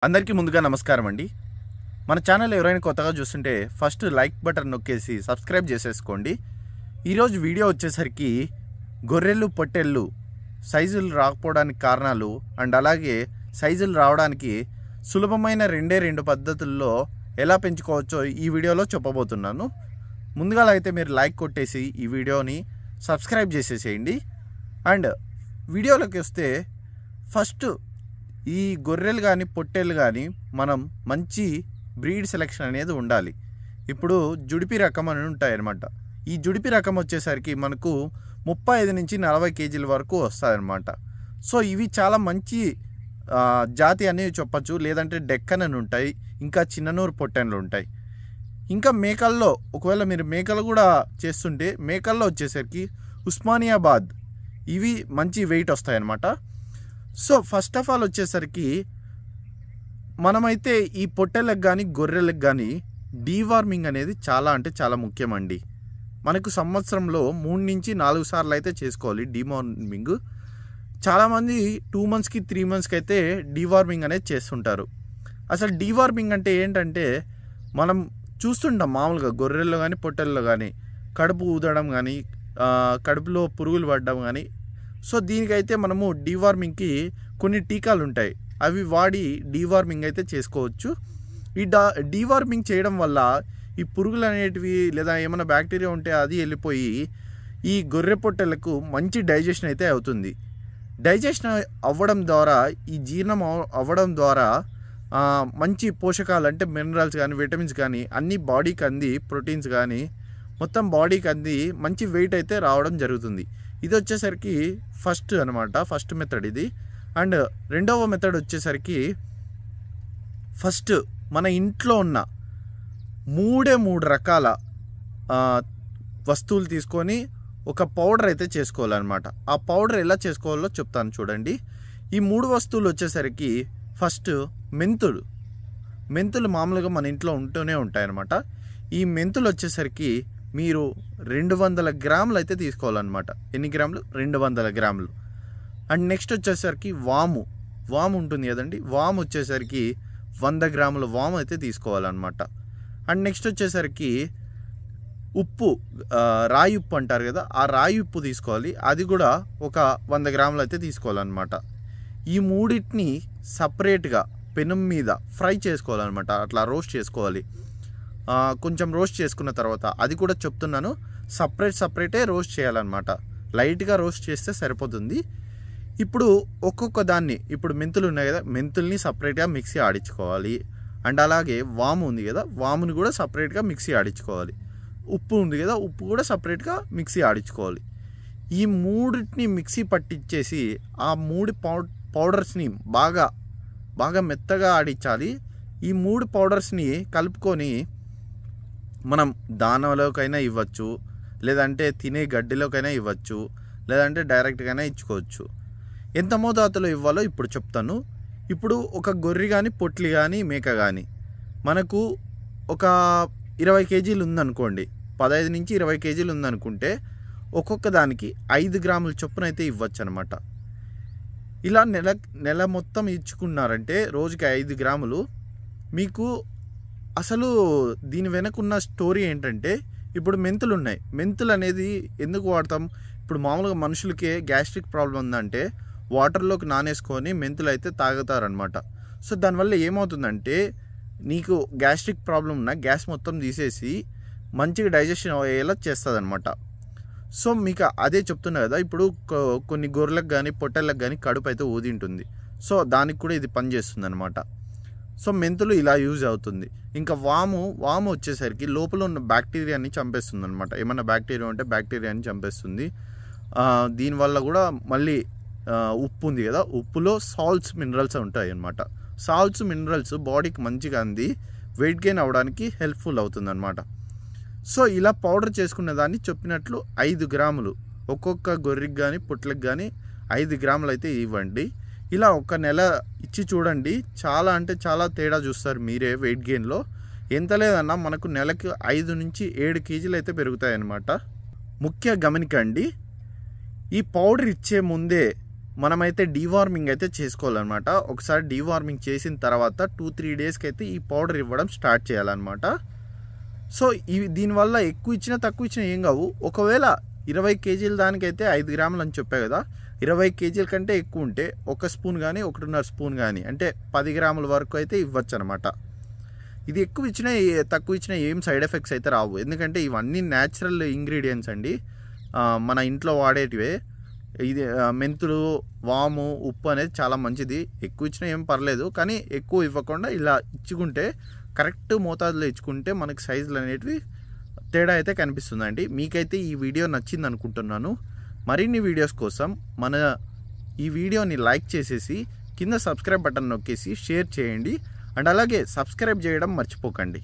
అందరికీ ముందుగా నమస్కారం అండి. మన ఛానల్ ఎవరైనా కొత్తగా చూస్తుంటే ఫస్ట్ లైక్ బటన్ నొక్కేసి సబ్స్క్రైబ్ చేసేసుకోండి. ఈరోజు వీడియో వచ్చేసరికి గొర్రెలు పొట్టెళ్ళు సైజులు రాకపోవడానికి కారణాలు అండ్ అలాగే సైజులు రావడానికి సులభమైన రెండు పద్ధతుల్లో ఎలా పెంచుకోవచ్చో ఈ వీడియోలో చెప్పబోతున్నాను. ముందుగా అయితే మీరు లైక్ కొట్టేసి ఈ వీడియోని సబ్స్క్రైబ్ చేసేసేయండి. అండ్ వీడియోలోకి వస్తే ఫస్ట్ ఈ గొర్రెలు కానీ పొట్టేళ్ళు కానీ మనం మంచి బ్రీడ్ సెలెక్షన్ అనేది ఉండాలి. ఇప్పుడు జుడిపి రకం అని ఉంటాయన్నమాట. ఈ జుడిపి రకం వచ్చేసరికి మనకు 35 నుంచి 40 కేజీల వరకు వస్తాయన్నమాట. సో ఇవి చాలా మంచి జాతి అనేవి చెప్పచ్చు. లేదంటే డెక్కన్ అని ఉంటాయి, ఇంకా చిన్ననూరు పొట్టెన్లు ఉంటాయి. ఇంకా మేకల్లో ఒకవేళ మీరు మేకలు కూడా చేస్తుంటే మేకల్లో వచ్చేసరికి ఉస్మానియాబాద్ ఇవి మంచి వెయిట్ వస్తాయన్నమాట. సో ఫస్ట్ ఆఫ్ ఆల్ వచ్చేసరికి మనమైతే ఈ పొట్టెలకు కానీ గొర్రెలకు కానీ డీవార్మింగ్ అనేది చాలా అంటే చాలా ముఖ్యమండి. మనకు సంవత్సరంలో 3 నుంచి 4 సార్లు అయితే చేసుకోవాలి డీవార్మింగ్. చాలామంది 2 మంత్స్కి 3 మంత్స్కి అయితే డీవార్మింగ్ అనేది చేస్తుంటారు. అసలు డీవార్మింగ్ అంటే ఏంటంటే మనం చూస్తుంటాం మామూలుగా గొర్రెల్లో కానీ పొట్టెల్లో కానీ కడుపు ఊదడం కానీ కడుపులో పురుగులు పడడం కానీ. సో దీనికైతే మనము డీవార్మింగ్కి కొన్ని టీకాలు ఉంటాయి, అవి వాడి డీవార్మింగ్ అయితే చేసుకోవచ్చు. ఈ డీవార్మింగ్ చేయడం వల్ల ఈ పురుగులు అనేటివి లేదా ఏమైనా బ్యాక్టీరియా ఉంటే అది వెళ్ళిపోయి ఈ గొర్రె పొట్టెలకు మంచి డైజెషన్ అయితే అవుతుంది. డైజెషన్ అవ్వడం ద్వారా ఈ జీర్ణం అవ్వడం ద్వారా మంచి పోషకాలు అంటే మినరల్స్ కానీ విటమిన్స్ కానీ అన్ని బాడీకి అంది, ప్రోటీన్స్ కానీ మొత్తం బాడీకి అంది మంచి వెయిట్ అయితే రావడం జరుగుతుంది. ఇది వచ్చేసరికి ఫస్ట్ అనమాట, ఫస్ట్ మెథడ్ ఇది. అండ్ రెండవ మెథడ్ వచ్చేసరికి ఫస్ట్ మన ఇంట్లో ఉన్న 3 రకాల వస్తువులు తీసుకొని ఒక పౌడర్ అయితే చేసుకోవాలన్నమాట. ఆ పౌడర్ ఎలా చేసుకోవాలో చెప్తాను చూడండి. ఈ 3 వస్తువులు వచ్చేసరికి ఫస్ట్ మెంతులు మామూలుగా మన ఇంట్లో ఉంటూనే ఉంటాయన్నమాట. ఈ మెంతులు వచ్చేసరికి మీరు 200 గ్రాములు అయితే తీసుకోవాలన్నమాట. ఎన్ని గ్రాములు? 200 గ్రాములు. అండ్ నెక్స్ట్ వచ్చేసరికి వాము ఉంటుంది కదండి, వాము వచ్చేసరికి 100 గ్రాముల వాము అయితే తీసుకోవాలన్నమాట. అండ్ నెక్స్ట్ వచ్చేసరికి ఉప్పు, రాయి ఉప్పు అంటారు కదా, ఆ రాయి ఉప్పు తీసుకోవాలి, అది కూడా ఒక 100 గ్రాములు అయితే తీసుకోవాలన్నమాట. ఈ మూడింటిని సపరేట్గా పెనం మీద ఫ్రై చేసుకోవాలన్నమాట. అట్లా రోస్ట్ చేసుకోవాలి. కొంచెం రోస్ట్ చేసుకున్న తర్వాత అది కూడా చెప్తున్నాను, సపరేటే రోస్ట్ చేయాలన్నమాట. లైట్గా రోస్ట్ చేస్తే సరిపోతుంది. ఇప్పుడు ఒక్కొక్క దాన్ని, ఇప్పుడు మెంతులు ఉన్నాయి కదా, మెంతుల్ని సపరేట్గా మిక్సీ ఆడించుకోవాలి. అండ్ అలాగే వాము ఉంది కదా, వాముని కూడా సపరేట్గా మిక్సీ ఆడించుకోవాలి. ఉప్పు ఉంది కదా, ఉప్పు కూడా సపరేట్గా మిక్సీ ఆడించుకోవాలి. ఈ మూడింటిని మిక్సీ పట్టించేసి ఆ 3 పౌడర్స్ని బాగా మెత్తగా ఆడించాలి. ఈ 3 పౌడర్స్ని కలుపుకొని మనం దానాలోకైనా ఇవ్వచ్చు, లేదంటే తినే గడ్డిలోకైనా ఇవ్వచ్చు, లేదంటే డైరెక్ట్గానే ఇచ్చుకోవచ్చు. ఎంత మోతాదులో ఇవ్వాలో ఇప్పుడు చెప్తాను. ఇప్పుడు ఒక గొర్రె కానీ పొట్లి కానీ మేక కానీ మనకు ఒక 20 కేజీలు ఉందనుకోండి, 15 నుంచి 20 కేజీలు ఉందనుకుంటే ఒక్కొక్క దానికి 5 గ్రాముల చొప్పున అయితే ఇవ్వచ్చు అనమాట. ఇలా నెల మొత్తం ఇచ్చుకున్నారంటే రోజుకి 5 గ్రాములు. మీకు అసలు దీని వెనకున్న స్టోరీ ఏంటంటే, ఇప్పుడు మెంతులు ఉన్నాయి. మెంతులు అనేది ఎందుకు వాడతాం? ఇప్పుడు మామూలుగా మనుషులకే గ్యాస్ట్రిక్ ప్రాబ్లం ఉందంటే వాటర్లోకి నానేసుకొని మెంతులు అయితే తాగుతారనమాట. సో దానివల్ల ఏమవుతుందంటే నీకు గ్యాస్ట్రిక్ ప్రాబ్లం ఉన్న గ్యాస్ మొత్తం తీసేసి మంచిగా డైజెషన్ అయ్యేలా చేస్తుంది అనమాట. సో మీకు అదే చెప్తున్నా కదా, ఇప్పుడు కొన్ని గొర్రెలకు కానీ పొట్టెళ్ళకు కానీ కడుపు అయితే ఊదింటుంది. సో దానికి కూడా ఇది పనిచేస్తుంది అనమాట. సో మెంతులు ఇలా యూజ్ అవుతుంది. ఇంకా వాము వచ్చేసరికి లోపల ఉన్న బ్యాక్టీరియాని చంపేస్తుంది అనమాట. ఏమన్నా బ్యాక్టీరియా ఉంటే బ్యాక్టీరియాని చంపేస్తుంది. దీనివల్ల కూడా మళ్ళీ ఉప్పు ఉంది కదా, ఉప్పులో సాల్ట్స్ మినరల్స్ ఉంటాయి అన్నమాట. సాల్ట్స్ మినరల్స్ బాడీకి మంచిగా అంది వెయిట్ గెయిన్ అవ్వడానికి హెల్ప్ఫుల్ అవుతుంది అనమాట. సో ఇలా పౌడర్ చేసుకున్న దాన్ని చెప్పినట్లు 5 గ్రాములు ఒక్కొక్క గొర్రెకి కానీ పొట్లకు కానీ 5 గ్రాములు అయితే ఇవ్వండి. ఇలా ఒక నెల ఇచ్చి చూడండి, చాలా అంటే చాలా తేడా చూస్తారు మీరే వెయిట్ గెయిన్లో. ఎంత లేదన్నా మనకు నెలకి 5 నుంచి 7 కేజీలు అయితే పెరుగుతాయి అన్నమాట. ముఖ్య గమనిక అండి, ఈ పౌడర్ ఇచ్చే ముందే మనమైతే డీవార్మింగ్ అయితే చేసుకోవాలన్నమాట. ఒకసారి డీవార్మింగ్ చేసిన తర్వాత 2-3 డేస్కి అయితే ఈ పౌడర్ ఇవ్వడం స్టార్ట్ చేయాలన్నమాట. సో ఇవి దీనివల్ల ఎక్కువ ఇచ్చినా తక్కువ ఇచ్చినా ఏం కావు. ఒకవేళ 20 కేజీల దానికైతే 5 గ్రాములు అని చెప్పా కదా, 20 కేజీల కంటే ఎక్కువ ఉంటే 1 స్పూన్ కానీ 1.5 స్పూన్ కానీ అంటే 10 గ్రాముల వరకు అయితే ఇవ్వచ్చు అనమాట. ఇది ఎక్కువ ఇచ్చినా తక్కువ ఇచ్చినా ఏం సైడ్ ఎఫెక్ట్స్ అయితే రావు, ఎందుకంటే ఇవన్నీ న్యాచురల్ ఇంగ్రీడియంట్స్ అండి, మన ఇంట్లో వాడేటివే. ఇది మెంతులు, వాము, ఉప్పు అనేది చాలా మంచిది. ఎక్కువ ఇచ్చినా ఏం పర్లేదు, కానీ ఎక్కువ ఇవ్వకుండా ఇలా ఇచ్చుకుంటే కరెక్ట్ మోతాదులో ఇచ్చుకుంటే మనకి సైజులు అనేటివి తేడా అయితే కనిపిస్తుందండి. మీకైతే ఈ వీడియో నచ్చింది అనుకుంటున్నాను. మరిన్ని వీడియోస్ కోసం ఈ వీడియోని లైక్ చేసేసి కింద సబ్స్క్రైబ్ బటన్ నొక్కేసి షేర్ చేయండి. అండ్ అలాగే సబ్స్క్రైబ్ చేయడం మర్చిపోకండి.